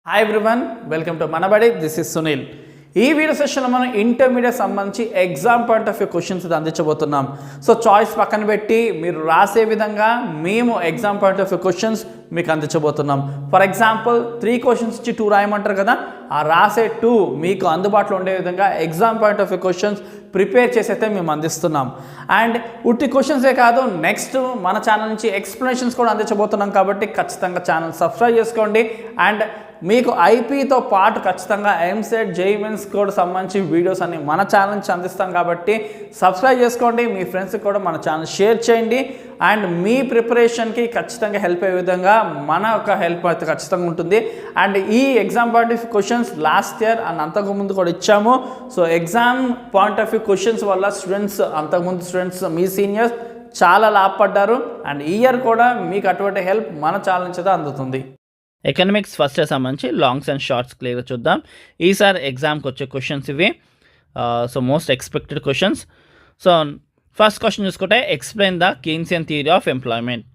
Hi everyone, welcome to Manabadi. This is Sunil. ఈ video సెషన్లో మనం ఇంటర్మీడియట్ సంబంధించి exam point of view questions అందించబోతున్నాం. సో చాయిస్ పక్కన పెట్టి మీరు రాసే విధంగా మేము exam point of view questions మీకు అందించబోతున్నాం. ఫర్ ఎగ్జాంపుల్ 3 క్వశ్చన్స్ ఇచ్చి 2 రాయమంటారు కదా, ఆ రాసే 2 మీకు అందుబాటులో ఉండే విధంగా exam point of view questions prepare చేసి అయితే మేము అందిస్తున్నాం. అండ్ ఉట్టి క్వశ్చన్సే కాదు, నెక్స్ట్ మన ఛానల్ నుంచి ఎక్స్ప్లెనేషన్స్ కూడా అందించబోతున్నాం. కాబట్టి ఖచ్చితంగా ఛానల్ సబ్స్క్రైబ్ చేసుకోండి. అండ్ మీకు ఐపీతో పాటు ఖచ్చితంగా ఎంసెట్ జేఈఈ మెయిన్స్ కూడా సంబంధించి వీడియోస్ అన్ని మన ఛానల్ నుంచి అందిస్తాం. కాబట్టి సబ్స్క్రైబ్ చేసుకోండి, మీ ఫ్రెండ్స్కి కూడా మన ఛానల్ షేర్ చేయండి. అండ్ మీ ప్రిపరేషన్కి ఖచ్చితంగా హెల్ప్ అయ్యే విధంగా మన యొక్క హెల్ప్ అయితే ఖచ్చితంగా ఉంటుంది. అండ్ ఈ exam point of view questions last year and అంతకుముందు కూడా ఇచ్చాము. So exam point of view questions వల్ల అంతకుముందు స్టూడెంట్స్ మీ సీనియర్స్ చాలా లాభపడ్డారు. అండ్ ఈ ఇయర్ కూడా మీకు అటువంటి హెల్ప్ మన ఛానల్ నుంచి అయితే అందుతుంది. ఎకనామిక్స్ ఫస్ట్ ఇయర్ సంబంధించి లాంగ్స్ అండ్ షార్ట్స్ క్లియర్గా చూద్దాం. ఈసారి ఎగ్జామ్కి వచ్చే క్వశ్చన్స్ ఇవి. So most expected questions. So first question చూసుకుంటే explain the Keynesian theory of employment.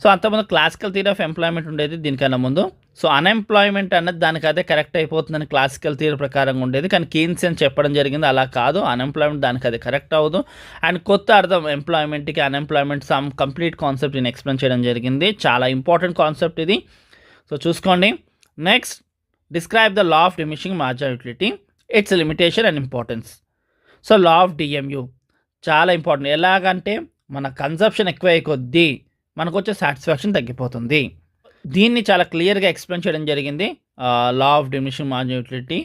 So అంతకుముందు క్లాసికల్ థియరీ ఆఫ్ ఎంప్లాయ్మెంట్ ఉండేది దీనికన్నా ముందు. సో అన్ఎంప్లాయ్మెంట్ అన్నది దానికి అదే కరెక్ట్ అయిపోతుందని క్లాసికల్ థియరీ ప్రకారంగా ఉండేది. కానీ కీన్సియన్ చెప్పడం జరిగింది అలా కాదు, అన్ఎంప్లాయ్మెంట్ దానికి అది కరెక్ట్ అవ్వదు. అండ్ కొత్త అర్థం ఎంప్లాయ్మెంట్కి అన్ఎంప్లాయ్మెంట్ సమ్ కంప్లీట్ కాన్సెప్ట్ నేను ఎక్స్ప్లెయిన్ చేయడం జరిగింది. చాలా ఇంపార్టెంట్ కాన్సెప్ట్ ఇది. సో చూసుకోండి. Next, describe the law of diminishing marginal utility, it's limitation and importance. So law of DMU చాలా ఇంపార్టెంట్. ఎలాగంటే మన కన్సంప్షన్ ఎక్కువ అయ్యే కొద్దీ మనకు వచ్చే సాటిస్ఫాక్షన్ తగ్గిపోతుంది. దీన్ని చాలా క్లియర్గా ఎక్స్ప్లెయిన్ చేయడం జరిగింది, law of diminishing marginal utility.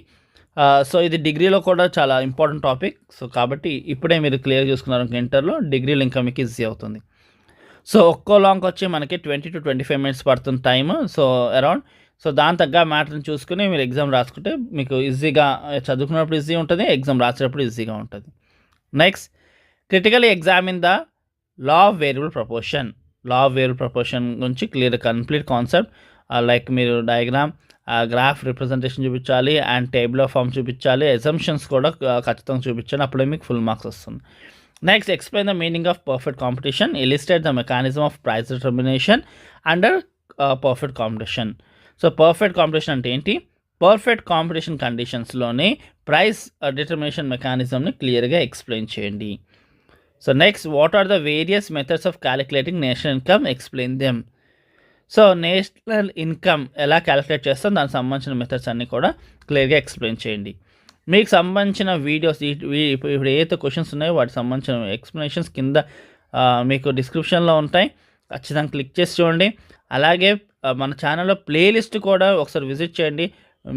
So ఇది డిగ్రీలో కూడా చాలా ఇంపార్టెంట్ టాపిక్. సో కాబట్టి ఇప్పుడే మీరు క్లియర్ చూసుకున్నారు, ఇంటర్లో డిగ్రీలో ఇంకా మీకు ఈజీ అవుతుంది. సో ఒక్కో లాంగ్ వచ్చి మనకి 20 to 25 minutes పడుతుంది టైమ్. So around. సో దాని తగ్గ మ్యాటర్ని చూసుకుని మీరు ఎగ్జామ్ రాసుకుంటే మీకు ఈజీగా చదువుకున్నప్పుడు ఈజీ ఉంటుంది, ఎగ్జామ్ రాసేటప్పుడు ఈజీగా ఉంటుంది. Next, critically examine the law of variable proportion. Law of variable proportion గురించి క్లియర్ కంప్లీట్ కాన్సెప్ట్. లైక్ మీరు డయాగ్రామ్, గ్రాఫ్ రిప్రజెంటేషన్ చూపించాలి, అండ్ టేబుల్ ఆఫ్ ఫార్మ్ చూపించాలి, ఎజంప్షన్స్ కూడా ఖచ్చితంగా చూపించాలి, అప్పుడే మీకు ఫుల్ మార్క్స్ వస్తుంది. Next, explain the meaning of perfect competition. Illustrate the mechanism of price determination under perfect competition. So, perfect competition అంటే ఏంటి? పర్ఫెక్ట్ కాంపిటీషన్ కండిషన్స్లోనే ప్రైస్ డిటర్మినేషన్ మెకానిజంని క్లియర్గా ఎక్స్ప్లెయిన్ చేయండి. So next, what are the various methods of calculating national income, explain them. So national income ఎలా calculate చేస్తాం, దానికి సంబంధించిన మెథడ్స్ అన్నీ కూడా క్లియర్గా ఎక్స్ప్లెయిన్ చేయండి. మీకు సంబంధించిన వీడియోస్ ఇప్పుడు ఏదైతే క్వశ్చన్స్ ఉన్నాయో వాటికి సంబంధించిన ఎక్స్ప్లెనేషన్స్ కింద మీకు డిస్క్రిప్షన్లో ఉంటాయి, ఖచ్చితంగా క్లిక్ చేసి చూడండి. అలాగే మన ఛానల్లో ప్లేలిస్ట్ కూడా ఒకసారి విజిట్ చేయండి,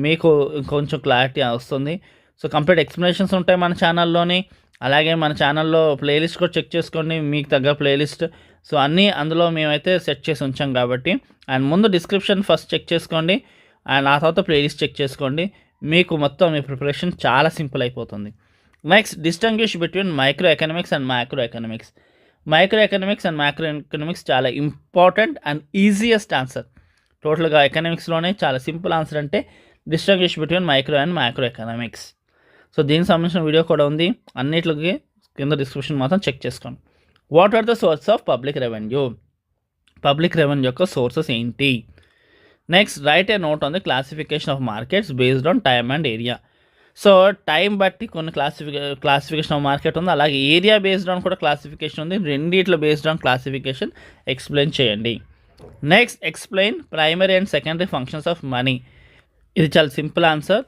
మీకు కొంచెం క్లారిటీ వస్తుంది. సో కంప్లీట్ ఎక్స్ప్లెనేషన్స్ ఉంటాయి మన ఛానల్లోని. అలాగే మన ఛానల్లో ప్లేలిస్ట్ కూడా చెక్ చేసుకోండి, మీకు తగ్గ ప్లేలిస్ట్. సో అన్నీ అందులో మేమైతే సెట్ చేసి ఉంచాం కాబట్టి. అండ్ ముందు డిస్క్రిప్షన్ ఫస్ట్ చెక్ చేసుకోండి, అండ్ ఆ తర్వాత ప్లేలిస్ట్ చెక్ చేసుకోండి. మీకు మొత్తం మీ ప్రిపరేషన్ చాలా సింపుల్ అయిపోతుంది. Next, distinguish between micro economics and macro economics. Micro economics and macro economics చాలా ఇంపార్టెంట్ అండ్ ఈజియెస్ట్ ఆన్సర్. టోటల్గా ఎకనామిక్స్లోనే చాలా సింపుల్ ఆన్సర్ అంటే distinguish between micro and macro economics. So దీనికి సంబంధించిన వీడియో కూడా ఉంది, అన్నిటికి కింద డిస్క్రిప్షన్ మాత్రం చెక్ చేసుకోండి. What are the source of public revenue. Public revenue యొక్క సోర్సెస్ ఏంటి? Next, write a note on the classification of markets based on time and area. So time బట్టి కొన్ని క్లాసిఫికేషన్ ఆఫ్ మార్కెట్ ఉంది, అలాగే area based on కూడా classification ఉంది. రెండిట్లో based on classification explain చేయండి. Next, explain primary and secondary functions of money. ఇది చాలా సింపుల్ ఆన్సర్,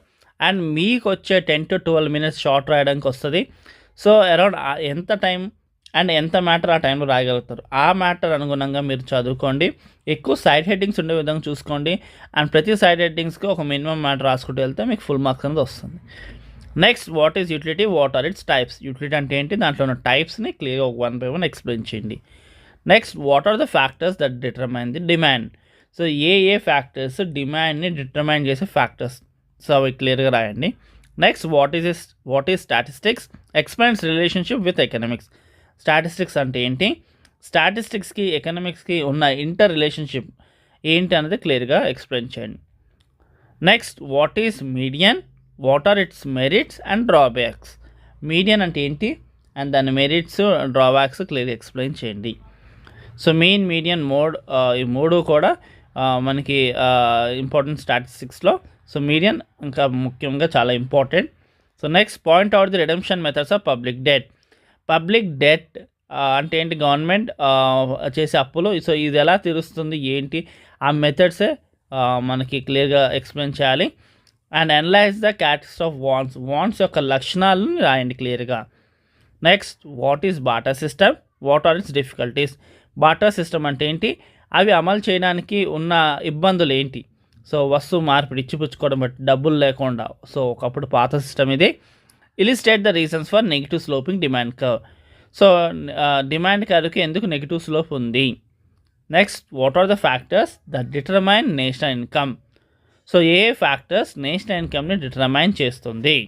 అండ్ మీకు వచ్చే 10 to 12 minutes షార్ట్ రాయడానికి వస్తుంది. సో అరౌండ్ ఎంత టైం అండ్ ఎంత మ్యాటర్ ఆ టైంలో రాయగలుగుతారు, ఆ మ్యాటర్ అనుగుణంగా మీరు చదువుకోండి. ఎక్కువ సైడ్ హెడ్డింగ్స్ ఉండే విధంగా చూసుకోండి, అండ్ ప్రతి సైడ్ హెడ్డింగ్స్కి ఒక మినిమం మ్యాటర్ రాసుకుంటూ వెళ్తే మీకు ఫుల్ మార్క్స్ అనేది వస్తుంది. Next, what is utility, what are its types. Utility అంటే ఏంటి, దాంట్లో ఉన్న టైప్స్ని క్లియర్గా 1 by 1 ఎక్స్ప్లెయిన్ చేయండి. Next, what are the factors that determine the demand. So ఏ ఫ్యాక్టర్స్ డిమాండ్ని డిటర్మైన్ చేసే ఫ్యాక్టర్స్, సో అవి క్లియర్గా రాయండి. Next, what is statistics, explains relationship with economics. Statistics అంటే ఏంటి, స్టాటిస్టిక్స్కి ఎకనామిక్స్కి ఉన్న ఇంటర్ రిలేషన్షిప్ ఏంటి అనేది క్లియర్గా ఎక్స్ప్లెయిన్ చేయండి. Next, what is median, what are its merits and drawbacks. Median అంటే ఏంటి, అండ్ దాని మెరిట్స్ డ్రాబ్యాక్స్ క్లియర్గా ఎక్స్ప్లెయిన్ చేయండి. సో మీన్, మీడియన్, మోడ్, ఈ మూడు కూడా మనకి ఇంపార్టెంట్ స్టాటిస్టిక్స్లో. సో మీడియన్ ఇంకా ముఖ్యంగా చాలా important. So next point out the redemption methods of public debt. Public debt అంటే ఏంటి? గవర్నమెంట్ చేసే అప్పులు. సో ఇది ఎలా తీరుస్తుంది ఏంటి ఆ మెథడ్సే మనకి క్లియర్గా ఎక్స్ప్లెయిన్ చేయాలి. And analyse the characters of wants యొక్క లక్షణాలను రాయండి క్లియర్గా. Next what is barter system, what are its difficulties. Barter system అంటే ఏంటి, అవి అమలు చేయడానికి ఉన్న ఇబ్బందులు ఏంటి. సో వస్తువు మార్పిడి ఇచ్చిపుచ్చుకోవడం బట్టి డబ్బులు లేకుండా. సో ఒకప్పుడు పాత సిస్టమ్ ఇది. Illustrate the reasons for negative sloping demand curve. So demand కర్వ్కి ఎందుకు నెగిటివ్ స్లోప్ ఉంది. Next what are the factors that determine national income. So ఏ ఫ్యాక్టర్స్ నేషనల్ ఇన్కమ్ని డిటర్మైన్ చేస్తుంది.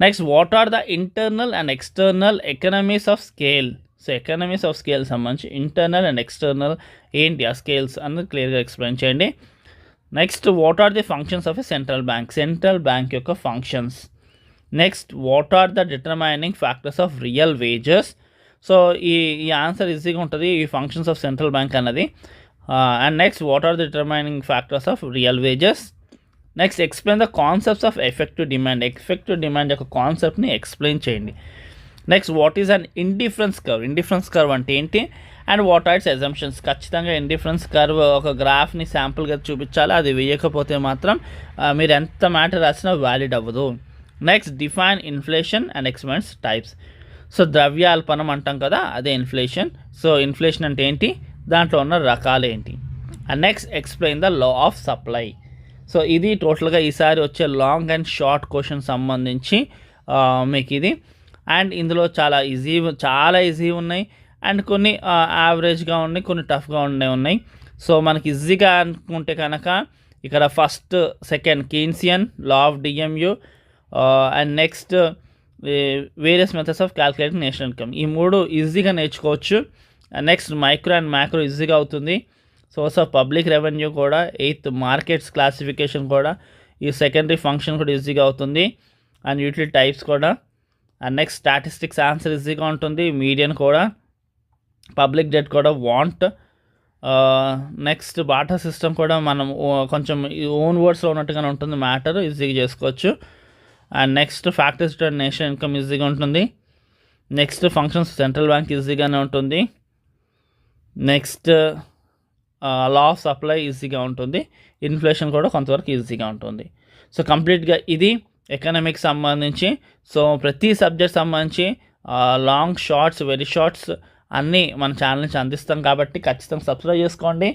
Next what are the internal and external economies of scale. So economies of scale సంబంధించి internal and external ఏంటి ఆ scales అన్నది క్లియర్గా explain చేయండి. Next what are the functions of a central bank. Central bank యొక్క functions. Next what are the determining factors of real wages. So ఈ answer ఈజీగా ఉంటుంది ఈ ఫంక్షన్స్ ఆఫ్ సెంట్రల్ బ్యాంక్ అన్నది. And next what are the determining factors of real wages. Next explain the concepts of effective demand. Effective demand యొక్క కాన్సెప్ట్ని explain చేయండి. Next what is an indifference curve. Indifference curve అంటే ఏంటి and what are its assumptions. ఖచ్చితంగా indifference curve ఒక గ్రాఫ్ని శాంపుల్గా చూపించాలి. అది వేయకపోతే మాత్రం మీరు ఎంత మ్యాటర్ రాసినా వ్యాలిడ్ అవ్వదు. Next define inflation and expense types. So ద్రవ్యాల్పనం అంటాం కదా, అదే ఇన్ఫ్లేషన్. సో ఇన్ఫ్లేషన్ అంటే ఏంటి, దాంట్లో ఉన్న రకాలు ఏంటి. And next explain the law of supply. So ఇది టోటల్గా ఈసారి వచ్చే లాంగ్ అండ్ షార్ట్ క్వశ్చన్ సంబంధించి మీకు ఇది. అండ్ ఇందులో చాలా ఈజీ ఉన్నాయి అండ్ కొన్ని యావరేజ్గా ఉన్నాయి, కొన్ని టఫ్గా ఉన్నాయి. సో మనకి ఈజీగా అనుకుంటే కనుక ఇక్కడ first second Keynesian, law of DMU and next various methods of calculating national income. ఈ మూడు ఈజీగా నేర్చుకోవచ్చు. నెక్స్ట్ మైక్రో అండ్ మ్యాక్రో ఈజీగా అవుతుంది. సోర్స్ ఆఫ్ పబ్లిక్ రెవెన్యూ కూడా, 8th మార్కెట్స్ క్లాసిఫికేషన్ కూడా, ఈ సెకండరీ ఫంక్షన్ కూడా ఈజీగా అవుతుంది. అండ్ యూటిలిటీ టైప్స్ కూడా. అండ్ నెక్స్ట్ స్టాటిస్టిక్స్ ఆన్సర్ ఈజీగా ఉంటుంది. మీడియన్ కూడా, పబ్లిక్ డెట్ కూడా, వాంట్. నెక్స్ట్ బాటర్ సిస్టమ్ కూడా మనం కొంచెం ఓన్ వర్డ్స్లో ఉన్నట్టుగానే ఉంటుంది, మ్యాటర్ ఈజీగా చేసుకోవచ్చు. And next factors national income ఈజీగా ఉంటుంది. నెక్స్ట్ ఫంక్షన్స్ సెంట్రల్ బ్యాంక్ ఈజీగానే ఉంటుంది. నెక్స్ట్ లా ఆఫ్ సప్లై ఈజీగా ఉంటుంది. ఇన్ఫ్లేషన్ కూడా కొంతవరకు ఈజీగా ఉంటుంది. సో కంప్లీట్గా ఇది ఎకనామిక్స్ సంబంధించి. సో ప్రతి సబ్జెక్ట్ సంబంధించి లాంగ్ షార్ట్స్, వెరీ షార్ట్స్ అన్నీ మన ఛానల్ నుంచి అందిస్తాం కాబట్టి ఖచ్చితంగా సబ్స్క్రైబ్ చేసుకోండి.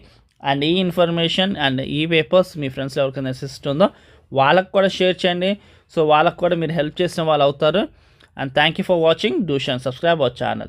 అండ్ ఈ ఇన్ఫర్మేషన్ అండ్ ఈ పేపర్స్ మీ ఫ్రెండ్స్ ఎవరికైనా అసిస్తుందో వాళ్ళకు కూడా షేర్ చేయండి. సో వాళ్ళకు కూడా మీరు హెల్ప్ చేసిన వాళ్ళు అవుతారు. And thank you for watching. Do share and subscribe our channel.